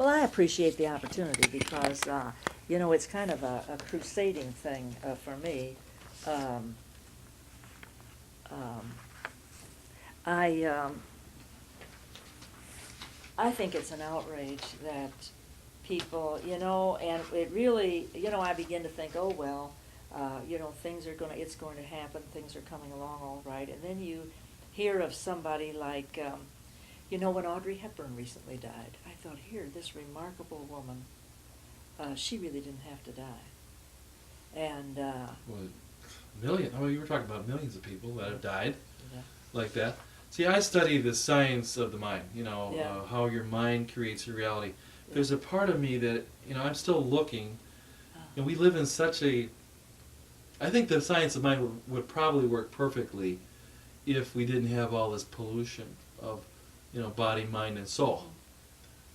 Well, I appreciate the opportunity because, you know, it's kind of a crusading thing for me. Um, um, I, um, I think it's an outrage that people, you know, and it really, you know, I begin to think, oh, well, you know, it's going to happen, things are coming along all right. And then you hear of somebody like, you know, when Audrey Hepburn recently died, I thought, here, this remarkable woman, she really didn't have to die. And, Well, you were talking about millions of people that have died yeah. like that. See, I study the science of the mind, you know, Yeah. how your mind creates your reality. Yeah. There's a part of me that, you know, I'm still looking, Uh-huh. and we live in such a, I think the science of mind would probably work perfectly if we didn't have all this pollution of, you know, body, mind, and soul,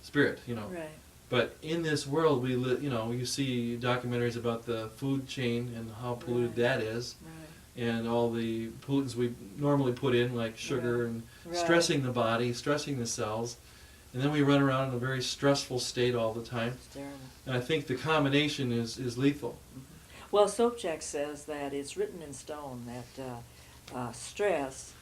spirit, you know. Right. But in this world, we live, you know, you see documentaries about the food chain and how polluted Right. that is, Right. and all the pollutants we normally put in, like sugar, Right. and Right. stressing the body, stressing the cells, and then we run around in a very stressful state all the time. It's terrible. And I think the combination is lethal. Mhm. Well, Sobchak says that it's written in stone that stress,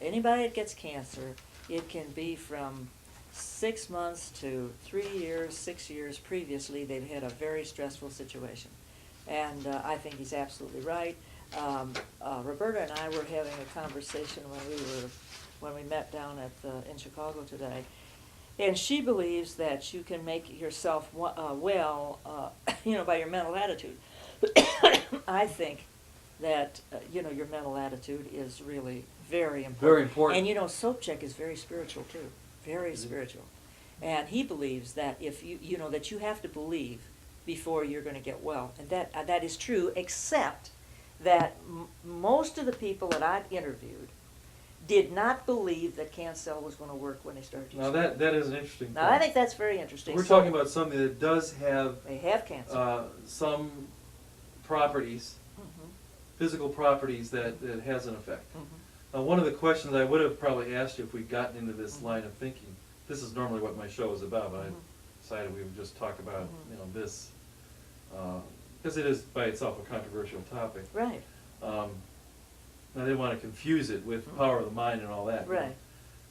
anybody that gets cancer, it can be from 6 months to 3 years, 6 years previously, they've had a very stressful situation. And I think he's absolutely right. Roberta and I were having a conversation when we met down in Chicago today. And she believes that you can make yourself well, you know, by your mental attitude. I think that, you know, your mental attitude is really very important. Very important. And, you know, Sobchak is very spiritual, too. Very spiritual. And he believes that if you know, that you have to believe before you're going to get well. And that is true, except that most of the people that I've interviewed did not believe that CanCell was going to work when they started using Now it. that is an interesting Now, point. I think that's very interesting. We're So talking about something that does have they have cancer. some properties, Mhm. physical properties that has an effect. Mhm. One of the questions I would have probably asked you if we'd gotten into this Mhm. line of thinking, this is normally what my show is about, but Mhm. I decided we would just talk about, Mhm. you know, this, because it is by itself a controversial topic. Right. I didn't want to confuse it with Mhm. power of the mind and all that. you know. Right.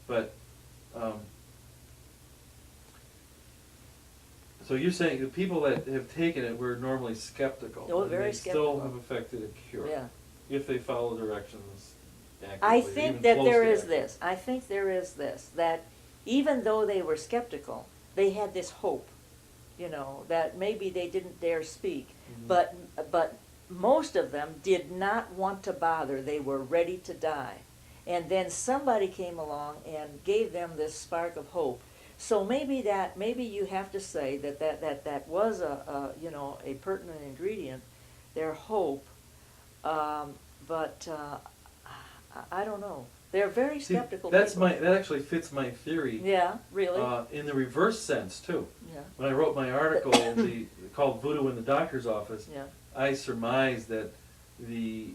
But, so you're saying the people that have taken it were normally skeptical. Oh, and very they still skeptical. have effected a cure. Yeah. If they follow directions accurately. I or think even that close there to is accurate. this. I think there is this, that even though they were skeptical, they had this hope, you know, that maybe they didn't dare speak. Mhm. But most of them did not want to bother. They were ready to die. And then somebody came along and gave them this spark of hope. So maybe you have to say that was you know, a pertinent ingredient, their hope. But I don't know. They're very See, skeptical that people. actually fits my theory. Yeah, really? In the reverse sense too. Yeah. When I wrote my article called "Voodoo in the Doctor's Office," Yeah. I surmised that the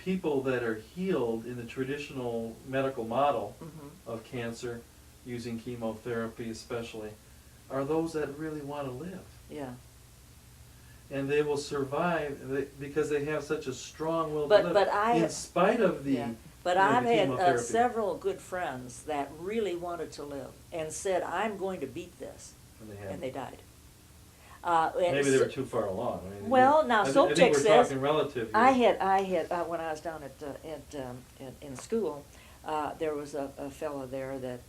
people that are healed in the traditional medical model Mhm. of cancer, using chemotherapy especially, are those that really want to live. Yeah. And they will survive because they have such a strong will But- to live, but I- in spite of the, Yeah. But you know, I've the had chemotherapy. several good friends that really wanted to live and said, I'm going to beat this. And they have. And they died. Maybe they were too far along. I mean, Well, now I think Sobchak we're says, talking relative here. I had when I was down in school, there was a fellow there that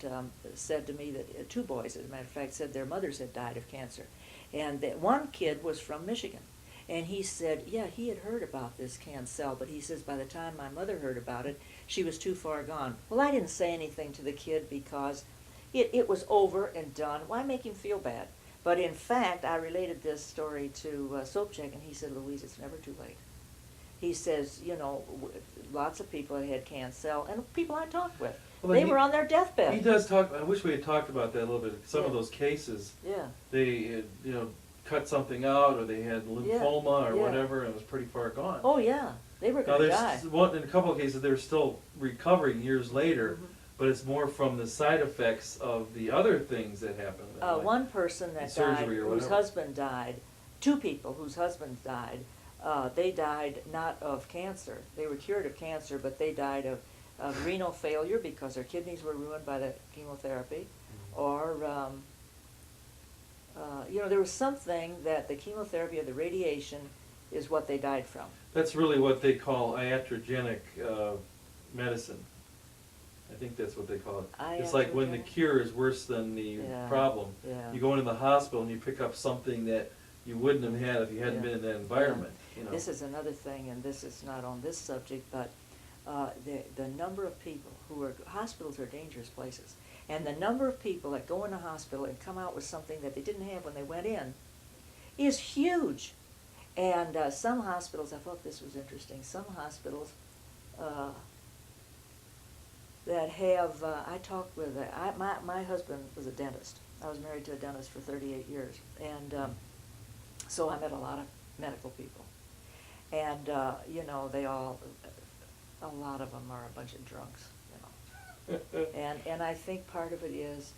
said to me that 2 boys, as a matter of fact, said their mothers had died of cancer, and that one kid was from Michigan, and he said, yeah, he had heard about this Cancell, but he says by the time my mother heard about it, she was too far gone. Well, I didn't say anything to the kid because it was over and done. Why make him feel bad? But in fact, I related this story to Sobchak, and he said, Louise, it's never too late. He says, you know, lots of people had Cancell, and people I talked with, Well, they were on their deathbed. He does talk. I wish we had talked about that a little bit. Some of Yeah. those cases, Yeah. they had, you know, cut something out, or they had lymphoma or Yeah. whatever, and it was pretty far gone. Oh, yeah. They were Now going to there's die. one in a couple of cases they're still recovering years later, Mhm. but it's more from the side effects of the other things that happen. Like One person that died, surgery or whose whatever. husband died, two people whose husbands died, they died not of cancer. They were cured of cancer, but they died of renal failure because their kidneys were ruined by the chemotherapy, or there was something that the chemotherapy or the radiation is what they died from. That's really what they call iatrogenic medicine. I think that's what they call it. It's like when the Iatrogenic? cure is worse than the Yeah, problem. yeah. You go into the hospital and you pick up something that you wouldn't have had if you hadn't Yeah. been in that environment. You know. This is another thing, and this is not on this subject, but the number of people hospitals are dangerous places, and the number of people that go in the hospital and come out with something that they didn't have when they went in is huge. And some hospitals, I thought this was interesting, some hospitals that have, I talked with, my husband was a dentist. I was married to a dentist for 38 years, and so I met a lot of medical people. And, they all, a lot of them are a bunch of drunks, And I think part of it is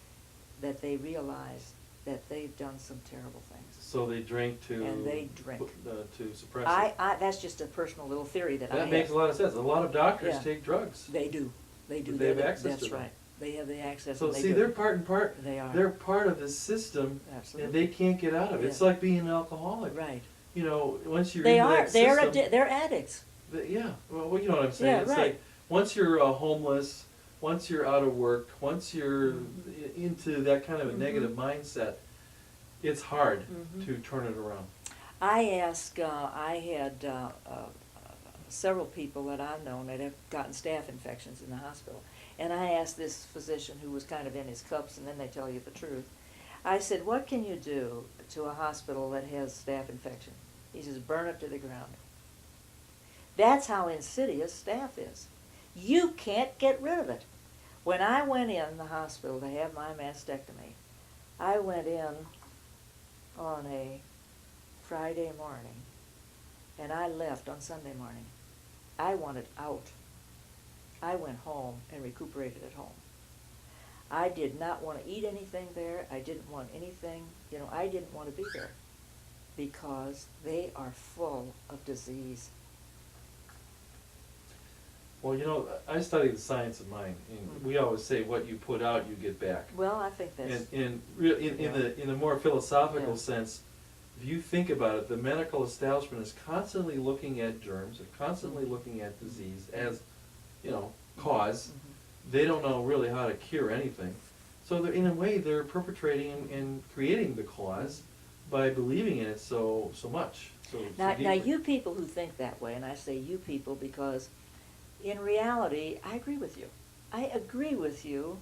that they realize that they've done some terrible things. So they drink to And they drink. To suppress it. That's just a personal little theory that I have. That makes a lot of sense. A lot of doctors Yeah. take drugs. They do. They do. They have They're- access to That's them. right. They have the access. So and they see, do. they're part and part. They are. They're part of the system, Absolutely. and they can't get out of it. It's Yeah. like being an alcoholic. Right. Once you're They into are. that system, They're addicts. yeah. Well, you know what I'm saying. Yeah, It's right. like once you're homeless, once you're out of work, once you're into that kind of a Mhm. negative mindset, it's hard Mhm. to turn it around. I had several people that I've known that have gotten staph infections in the hospital. And I asked this physician who was kind of in his cups, and then they tell you the truth. I said, what can you do to a hospital that has staph infection? He says, burn it to the ground. That's how insidious staph is. You can't get rid of it. When I went in the hospital to have my mastectomy, I went in on a Friday morning, and I left on Sunday morning. I wanted out. I went home and recuperated at home. I did not want to eat anything there. I didn't want anything, I didn't want to be there because they are full of disease. Well, I study the science of mind, and we always say what you put out, you get back. Well, I think that's... In the more philosophical Yeah. sense, if you think about it, the medical establishment is constantly looking at germs, they're constantly looking at disease as, cause. Mhm. They don't know really how to cure anything. So in a way, they're perpetrating and creating the cause by believing in it so much. So Now, deeply. you people who think that way, and I say you people because in reality, I agree with you. I agree with you,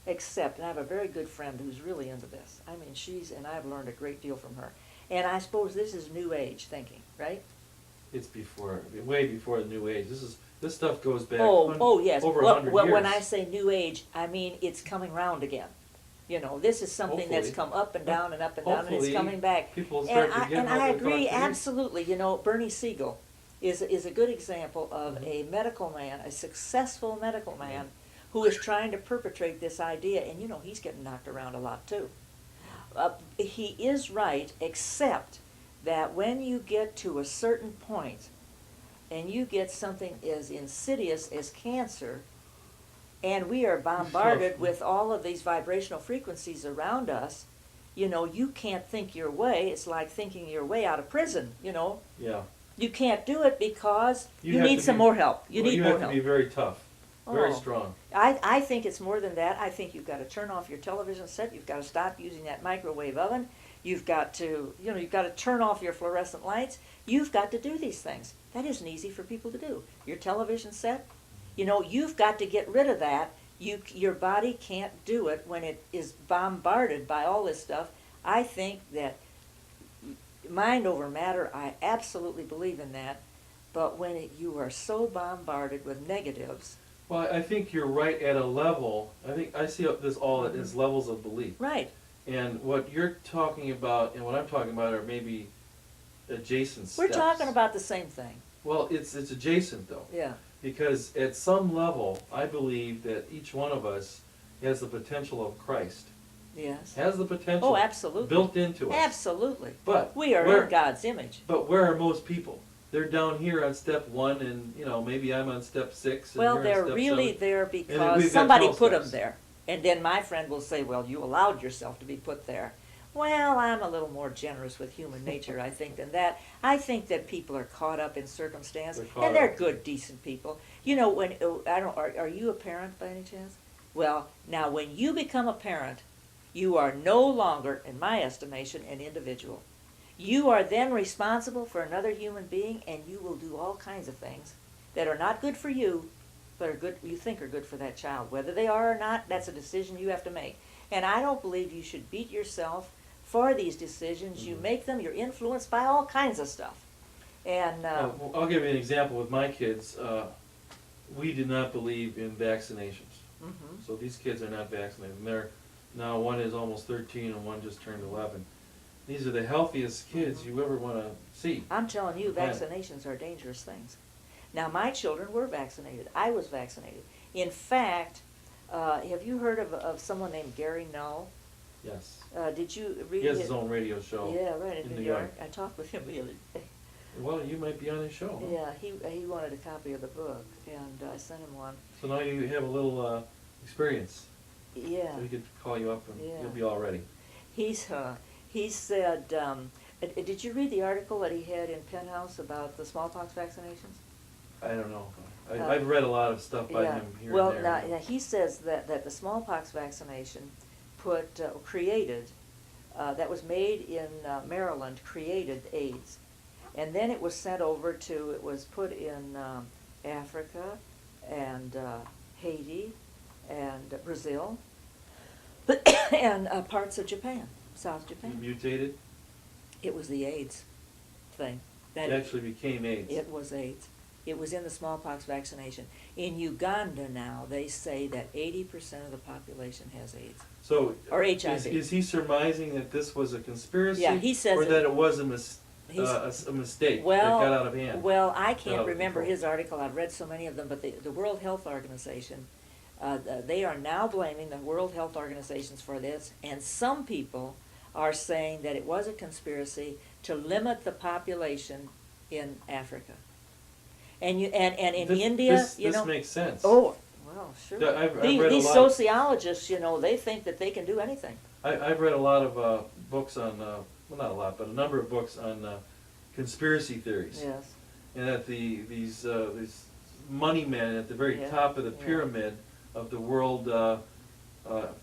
except, and I have a very good friend who's really into this. I mean, and I've learned a great deal from her. And I suppose this is New Age thinking, right? It's way before the New Age. This stuff goes back Yes. over Well, 100 years. when I say New Age, I mean it's coming round again. This is something that's Hopefully. come up and down and up and down, and it's Hopefully, coming back. people start to get And what I they're agree taught to do. absolutely. Bernie Siegel is a good example of a medical man, a successful medical man, who is trying to perpetrate this idea, and he's getting knocked around a lot too. He is right, except that when you get to a certain point, and you get something as insidious as cancer, and we are bombarded with all of these vibrational frequencies around us, you can't think your way. It's like thinking your way out of prison, Yeah. You can't do it because you have need to some be- more help. You need more have help. to be very tough, very Oh. strong. I think it's more than that. I think you've got to turn off your television set. You've got to stop using that microwave oven. You've got to, you've got to turn off your fluorescent lights. You've got to do these things. That isn't easy for people to do. Your television set, you've got to get rid of that. Your body can't do it when it is bombarded by all this stuff. I think that mind over matter, I absolutely believe in that. But when you are so bombarded with negatives, Well, I think you're right at a level. I see this all as levels of belief. right? And what you're talking about and what I'm talking about are maybe adjacent We're steps. talking about the same thing. Well, it's adjacent though. Yeah. Because at some level, I believe that each one of us has the potential of Christ. Yes. Has the potential. Oh, absolutely. Built into us. Absolutely. But we are where- in God's image. But where are most people? They're down here on step 1, and maybe I'm on step 6. And Well, you're on they're step really 7. there then because we've got somebody 12 put them steps. there. And then my friend will say, well, you allowed yourself to be put there. Well, I'm a little more generous with human nature, I think, than that. I think that people are caught up in circumstance, They're caught and they're up. good, decent people. When are you a parent by any chance? Well, now when you become a parent, you are no longer, in my estimation, an individual. You are then responsible for another human being, and you will do all kinds of things that are not good for you, but are good, you think are good for that child. Whether they are or not, that's a decision you have to make. And I don't believe you should beat yourself for these decisions. You make them, you're influenced by all kinds of stuff. And I'll give you an example with my kids. We did not believe in vaccinations. mhm. So these kids are not vaccinated. And they're now, one is almost 13 and one just turned 11. These are the healthiest kids you ever want to see. I'm telling you, Right. vaccinations are dangerous things. Now, my children were vaccinated. I was vaccinated. In fact, have you heard of someone named Gary Null? Yes. Did you read He has his own radio show. Yeah, right, in in New York. I talked with him the other day. Well, you might be on his show. Huh? Yeah, he wanted a copy of the book, and I sent him one. So now you have a little experience. Yeah. So he could call you up and Yeah. you'll be all ready. He said, did you read the article that he had in Penthouse about the smallpox vaccinations? I don't know. Uh, I've read a lot of stuff by Yeah. him here Well, and there. now, he says that the smallpox vaccination that was made in Maryland, created AIDS. And then it was sent over it was put in Africa and Haiti and Brazil and parts of Japan, South You Japan. mutated. It was the AIDS thing. It actually became AIDS. It was AIDS. It was in the smallpox vaccination. In Uganda now, they say that 80% of the population has AIDS. So, Or HIV. Is he surmising that this was a conspiracy? Yeah, he says or it- that it was a mistake Well, that got out of hand? Well, I Got out can't of remember control. his article. I've read so many of them, but the World Health Organization, they are now blaming the World Health Organizations for this, and some people are saying that it was a conspiracy to limit the population in Africa. And in India, this makes sense. Oh, well, sure. Yeah, I've read a These lot- sociologists, they think that they can do anything. I've read a lot of books on, well, not a lot, but a number of books on conspiracy theories. Yes. And that these money men at the very Yeah, top of the yeah. pyramid of the world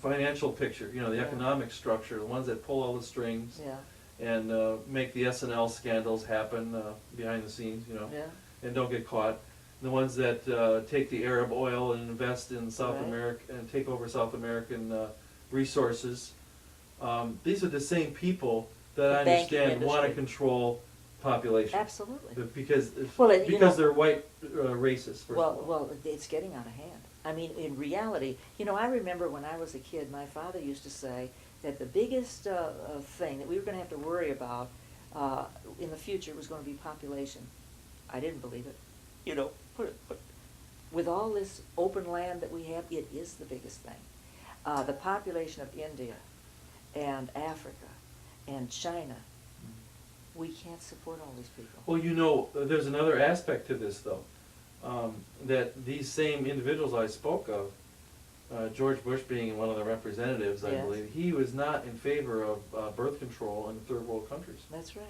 financial picture, the Yeah. economic structure, the ones that pull all the strings Yeah. and make the SNL scandals happen behind the scenes, Yeah. and don't get caught. The ones that take the Arab oil and invest in South Right. America and take over South American resources. These are the same people that The I banking understand want to industry. control population. Absolutely. But because Well, they're white racists. First of all. Well, it's getting out of hand. I mean, in reality, I remember when I was a kid, my father used to say that the biggest thing that we were going to have to worry about in the future was going to be population. I didn't believe it. With all this open land that we have, it is the biggest thing. The population of India and Africa and China, we can't support all these people. Well, there's another aspect to this, though, that these same individuals I spoke of, George Bush being one of the representatives, I Yes. believe, he was not in favor of birth control in third world countries. That's right.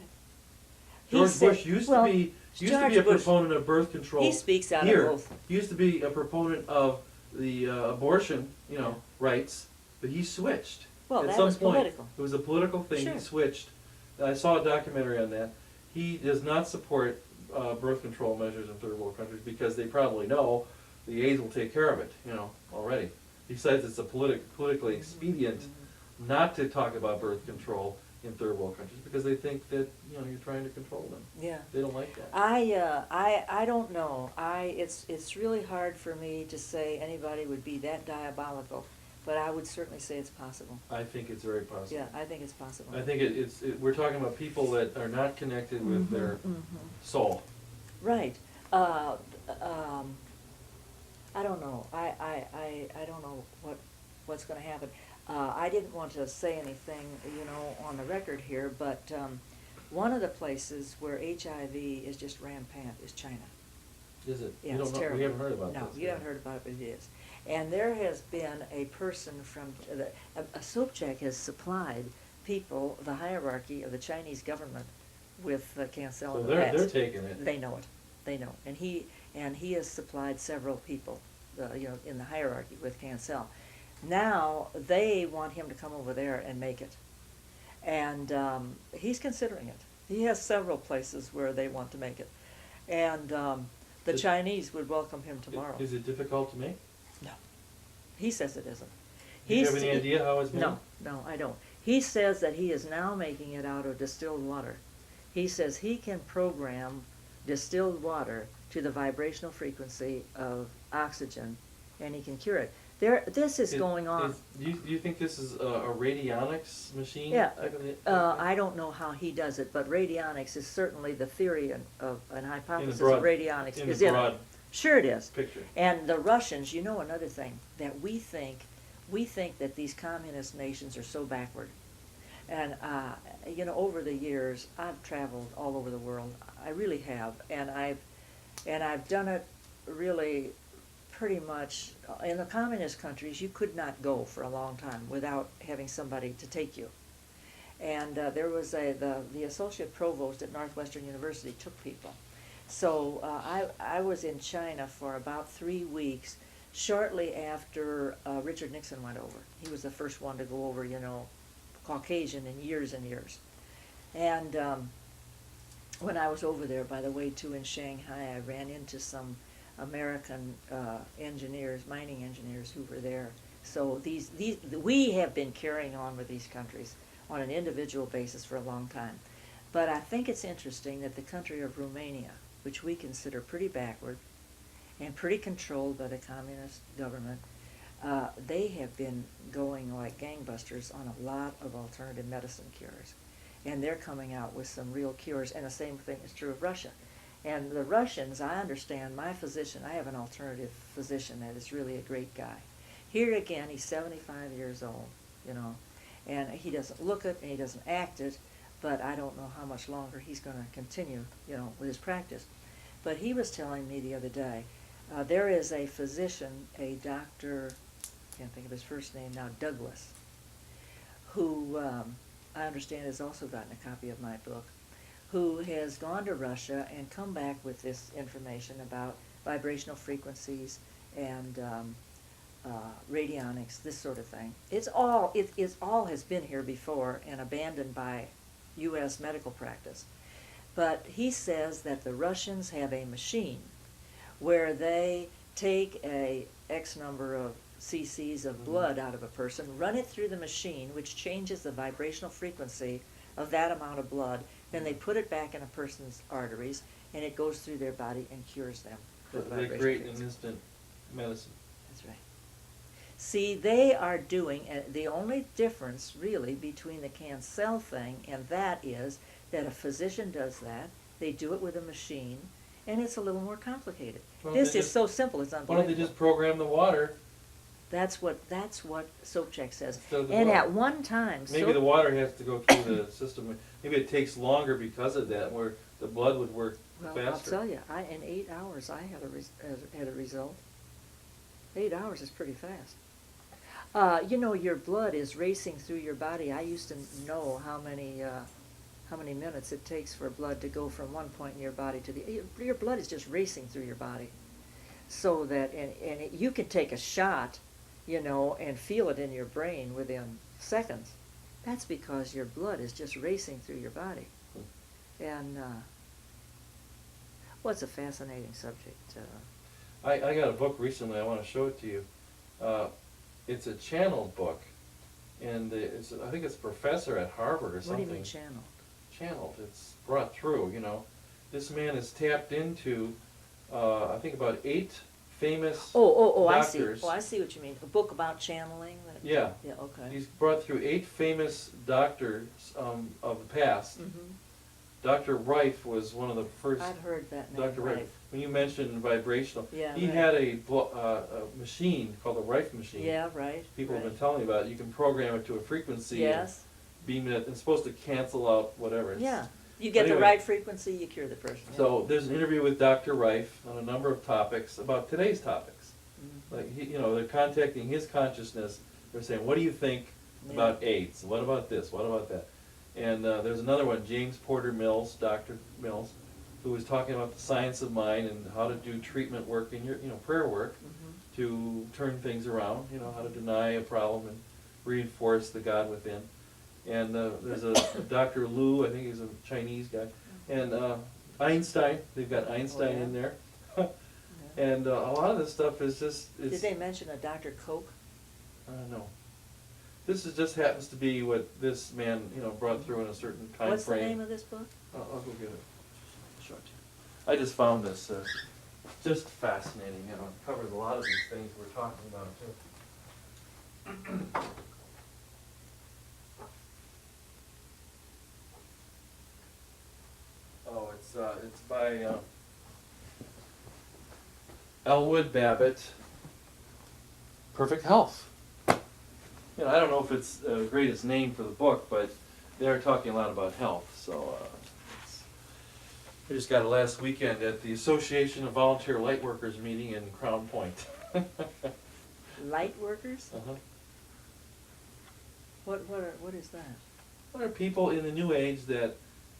George Bush used to be George a Bush- proponent of birth control. He speaks out here. of both. He used to be a proponent of the abortion, Yeah. rights, but he switched. Well, At that some was point, political. It was a political thing. Sure. He switched. I saw a documentary on that. He does not support birth control measures in third world countries because they probably know the AIDS will take care of it, already. He says it's a politically expedient not to talk about birth control in third world countries because they think that you're trying to control them. Yeah. They don't like that. I don't know. It's really hard for me to say anybody would be that diabolical, but I would certainly say it's possible. I think it's very possible. Yeah, I think it's possible. I think we're talking about people that are not connected with their soul. Right. I don't know. I don't know what's going to happen. I didn't want to say anything, on the record here, but one of the places where HIV is just rampant is China. Is it? Yeah, You it's don't know, terrible. we haven't heard about this. No, you haven't heard about it, but it is. And there has been a person from, a Sobchak has supplied people, the hierarchy of the Chinese government, with Cancell So in the they're past. taking it. They know it. They know. And he has supplied several people, in the hierarchy with Cancell. Now they want him to come over there and make it, and he's considering it. He has several places where they want to make it, and the Is- Chinese would welcome him tomorrow. Is it difficult to make? No, he says it isn't. Do you have He's- any idea how it's made? No, I don't. He says that he is now making it out of distilled water. He says he can program distilled water to the vibrational frequency of oxygen, and he can cure it. This is going on. Do you think this is a radionics machine? Yeah, type of thing? I don't know how he does it, but radionics is certainly the theory of an hypothesis broad- of radionics in is the in it. broad Sure it is. picture. And the Russians, another thing, that we think that these communist nations are so backward. And, over the years, I've traveled all over the world. I really have. And I've done it really pretty much. In the communist countries, you could not go for a long time without having somebody to take you. And there was the associate provost at Northwestern University took people. So I was in China for about 3 weeks, shortly after Richard Nixon went over. He was the first one to go over, Caucasian in years and years. And when I was over there, by the way, too, in Shanghai, I ran into some American engineers, mining engineers who were there. So we have been carrying on with these countries on an individual basis for a long time. But I think it's interesting that the country of Romania, which we consider pretty backward and pretty controlled by the communist government, they have been going like gangbusters on a lot of alternative medicine cures. And they're coming out with some real cures, and the same thing is true of Russia. And the Russians, I understand, my physician, I have an alternative physician that is really a great guy. Here again, he's 75 years old, and he doesn't look it and he doesn't act it, but I don't know how much longer he's going to continue, with his practice. But he was telling me the other day, there is a physician, a doctor, can't think of his first name now, Douglas, who I understand has also gotten a copy of my book, who has gone to Russia and come back with this information about vibrational frequencies and radionics, this sort of thing. It all has been here before and abandoned by U.S. medical practice. But he says that the Russians have a machine where they take a X number of cc's of blood out of a person, run it through the machine, which changes the vibrational frequency of that amount of blood, then they put it back in a person's arteries, and it goes through their body and cures them. with They vibrational create frequency. an instant medicine. That's right. See, they are doing, the only difference really between the Cancell thing and that is that a physician does that, they do it with a machine, and it's a little more complicated. Well, This they is just- so simple, it's Why unbelievable. don't they just program the water? That's what Sobchak says. Instead of the And blood. at one time, Maybe the water has to go through the system. Maybe it takes longer because of that, where the blood would work well, faster. I'll tell you, in 8 hours I had a result. 8 hours is pretty fast. Your blood is racing through your body. I used to know how many minutes it takes for blood to go from one point in your body to the. Your blood is just racing through your body, so that you can take a shot, and feel it in your brain within seconds. That's because your blood is just racing through your body, and it's a fascinating subject. I got a book recently. I want to show it to you. It's a channeled book, and I think it's a professor at Harvard or What something. do you mean channel? Channeled. It's brought through. This man has tapped into, I think about 8 famous doctors. I see what you mean. A book about channeling. Yeah. Yeah. Okay. He's brought through 8 famous doctors of the past, Mhm. Dr. Reif was one of the first. I've heard that name, Dr. Reif. Reif. When you mentioned vibrational, Yeah, he right. had a machine called the Reif machine. Yeah, right. People have right. been telling me about it. You can program it to a frequency. Yes. And beam it. It's supposed to cancel out whatever. Yeah. You get the Anyway. right frequency, you cure the person. yeah. So there's an interview with Dr. Reif on a number of topics about today's topics. Mhm. Like they're contacting his consciousness. They're saying, "What do you think about AIDS? What about this? What about that?" And there's another one, James Porter Mills, Dr. Mills, who was talking about the science of mind and how to do treatment work in your, prayer work Mhm. to turn things around. How to deny a problem and reinforce the God within. And there's a Dr. Lu, I think he's a Chinese guy, and Einstein. They've got Einstein in there, Yeah. and a lot of this stuff is just. Did they mention a Dr. Koch? No. This just happens to be what this man, brought through in a certain time What's frame. the name of this book? I'll go get it. Show it to you. I just found this just fascinating. It covers a lot of these things we're talking about too. Oh, it's by Elwood Babbitt. Perfect Health. I don't know if it's the greatest name for the book, but they're talking a lot about health. So I just got it last weekend at the Association of Volunteer Light Workers meeting in Crown Point. Light workers? Uh-huh. What is that? What are people in the new age that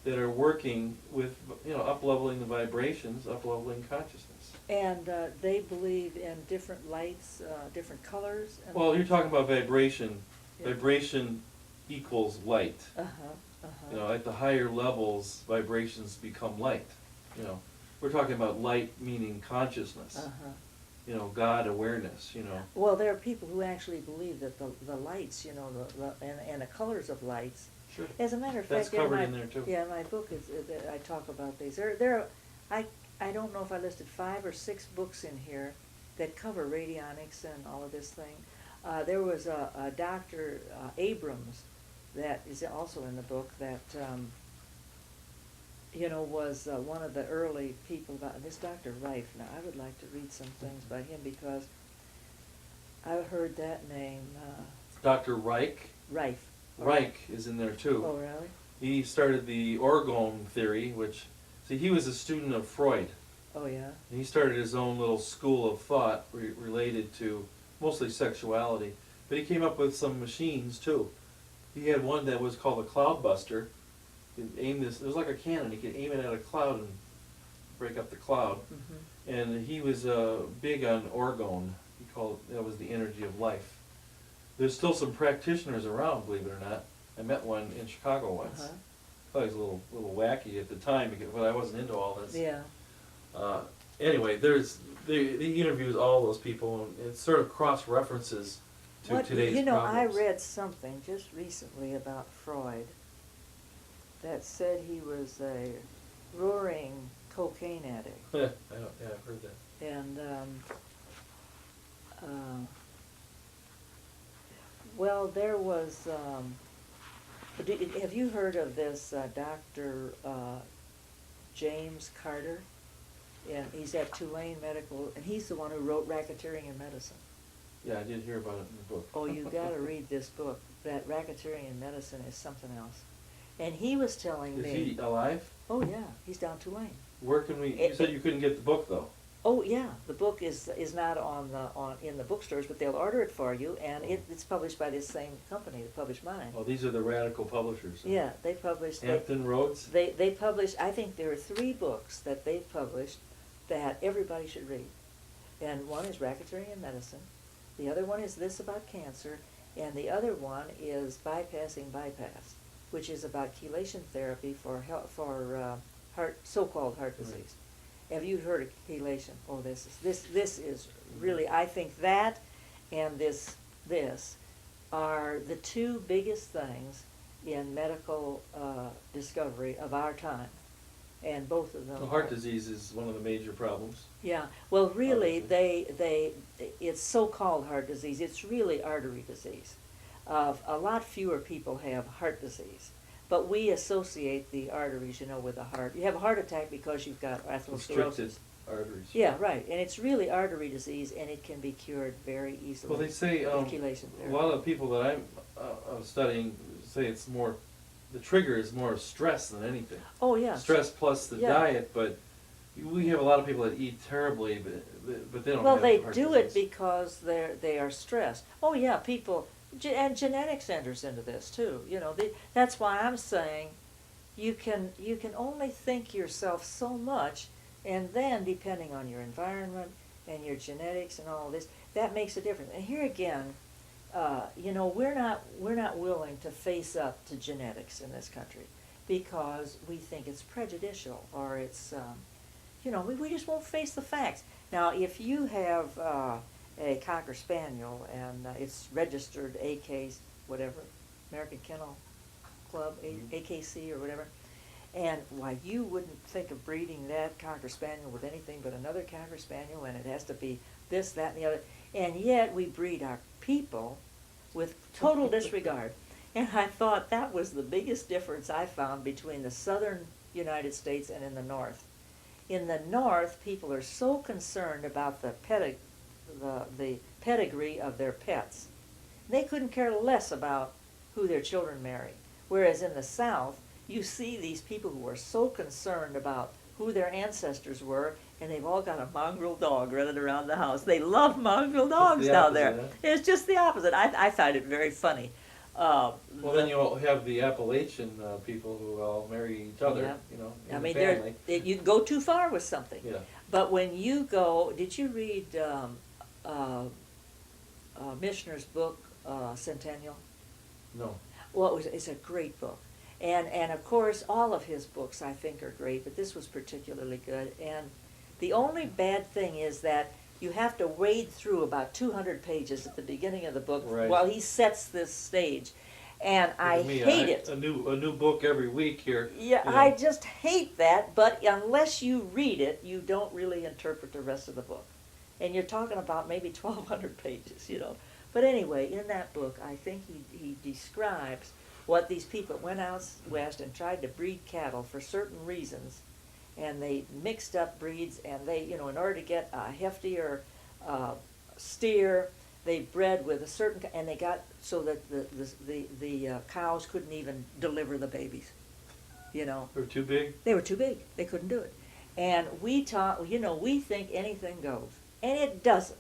are working with up-leveling the vibrations, up-leveling consciousness? And they believe in different lights, different colors? And Well, you're talking about vibration. Yeah. Vibration equals light. Uh-huh, uh-huh. At the higher levels, vibrations become light. We're talking about light meaning consciousness. Uh-huh. God awareness. Well, there are people who actually believe that the lights, and the colors of lights. Sure. As a matter of That's fact, covered in there too. Yeah, my book is. I talk about these. I don't know if I listed 5 or 6 books in here that cover radionics and all of this thing. There was a Dr. Abrams that is also in the book that was one of the early people about this Dr. Reif. Now, I would like to read some things by him because I've heard that name. Dr. Reich. Reif. Reich is in there too. Oh, really? He started the orgone theory, which, he was a student of Freud. Oh, yeah? And he started his own little school of thought related to mostly sexuality. But he came up with some machines too. He had one that was called a cloud buster. He could aim this, it was like a cannon. He could aim it at a cloud and break up the cloud. Mm-hmm. And he was big on orgone. That was the energy of life. There's still some practitioners around, believe it or not. I met one in Chicago once. Uh-huh. I thought he was a little wacky at the time, but I wasn't into all this. Yeah. Anyway, he interviews all those people, and it sort of cross-references to today's problems. I read something just recently about Freud that said he was a roaring cocaine addict. Yeah, I've heard that. And, well, there was, have you heard of this Dr. James Carter? And he's at Tulane Medical, and he's the one who wrote Racketeering in Medicine. Yeah, I did hear about it in the book. Oh, you gotta read this book. That Racketeering in Medicine is something else. And he was telling me. Is he alive? Oh yeah, he's down Tulane. Where can we? You said you couldn't get the book though. Oh yeah, the book is not in the bookstores, but they'll order it for you, and it's published by this same company that published mine. Oh, these are the radical publishers. Yeah, they published. Hampton Roads. They published. I think there are 3 books that they've published that everybody should read, and one is Racketeering in Medicine, the other one is This About Cancer, and the other one is Bypassing Bypass, which is about chelation therapy for so-called heart disease. Right. Have you heard of chelation? Oh, this is really, I think that and this are the 2 biggest things in medical discovery of our time. And both of them. Well, heart disease is one of the major problems. Yeah. Well, really, it's so-called heart disease. It's really artery disease. A lot fewer people have heart disease. but we associate the arteries, you know, with the heart. You have a heart attack because you've got atherosclerosis. Restricted arteries. Yeah, right, and it's really artery disease, and it can be cured very easily. Well, they say with chelation a therapy. lot of people that I'm studying say it's more, the trigger is more stress than anything. Oh, yeah. Stress plus the Yeah. diet, but we have a lot of people that eat terribly, but they don't Well, have they heart do it disease. because they are stressed. Oh yeah, people, and genetics enters into this too. You know, that's why I'm saying you can only think yourself so much, and then depending on your environment and your genetics and all this, that makes a difference. And here again, you know, we're not willing to face up to genetics in this country because we think it's prejudicial or it's you know, we just won't face the facts. Now, if you have a Cocker Spaniel and it's registered AK, whatever, American Kennel Club, AKC or whatever, and why you wouldn't think of breeding that Cocker Spaniel with anything but another Cocker Spaniel, and it has to be this, that, and the other, and yet we breed our people with total disregard. And I thought that was the biggest difference I found between the southern United States and in the north. In the north, people are so concerned about the pedigree of their pets. They couldn't care less about who their children marry. Whereas in the south, you see these people who are so concerned about who their ancestors were, and they've all got a mongrel dog running around the house. They love mongrel dogs down there. opposite, It's just the opposite. I find it very funny. Well, then you'll have the Appalachian people who all marry each other, Yeah. you know, I in mean, the family. you can go too far with something. Yeah. But when you go, did you read Michener's book, Centennial? No. Well, it's a great book. And of course, all of his books I think are great, but this was particularly good. And the only bad thing is that you have to wade through about 200 pages at the beginning of the book Right. while he sets this stage. And I Look at me, hate it. A new book every week here. Yeah, you know. I just hate that, but unless you read it, you don't really interpret the rest of the book. And you're talking about maybe 1,200 pages, you know. But anyway, in that book, I think he describes what these people went out west and tried to breed cattle for certain reasons, and they mixed up breeds, and they, you know, in order to get a heftier steer, they bred with a certain, and they got so that the cows couldn't even deliver the babies, you know. They're too big? They were too big. They couldn't do it. And we taught, you know, we think anything goes, and it doesn't.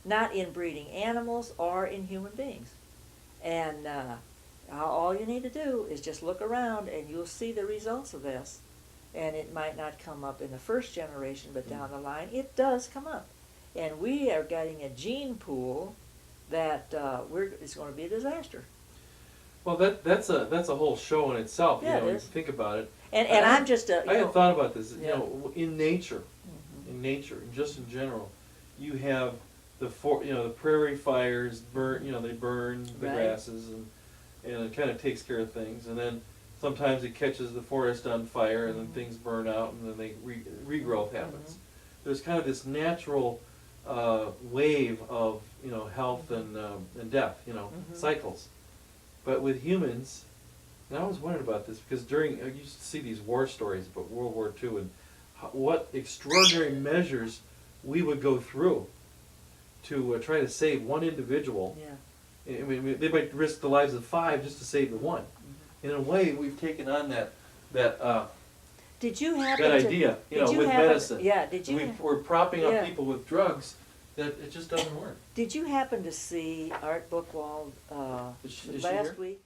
Not in breeding animals or in human beings. And all you need to do is just look around, and you'll see the results of this. And it might not come up in the first generation, but down the line, it does come up. And we are getting a gene pool that it's going to be a disaster. Well, that's a whole show in itself. Yeah, you know, it if is. you think about it. And I'm just a, I had thought about this. Yeah. You know, in nature, just in general, you have the prairie fires burn. You know, they burn the Right. grasses, and it kind of takes care of things. And then sometimes it catches the forest on fire, and then things burn out, and then regrowth happens. There's kind of this natural wave of health and death, cycles. But with humans, and I always wondered about this because I used to see these war stories about World War II and what extraordinary measures we would go through to try to save one individual. Yeah. I mean, they might risk the lives of 5 just to save the one. In a way, we've taken on that Did you happen that to, idea, did you with happen- medicine. Yeah, did you? We're propping up Yeah. people with drugs that it just doesn't work. Did you happen to see Art Buchwald Is she last here? week?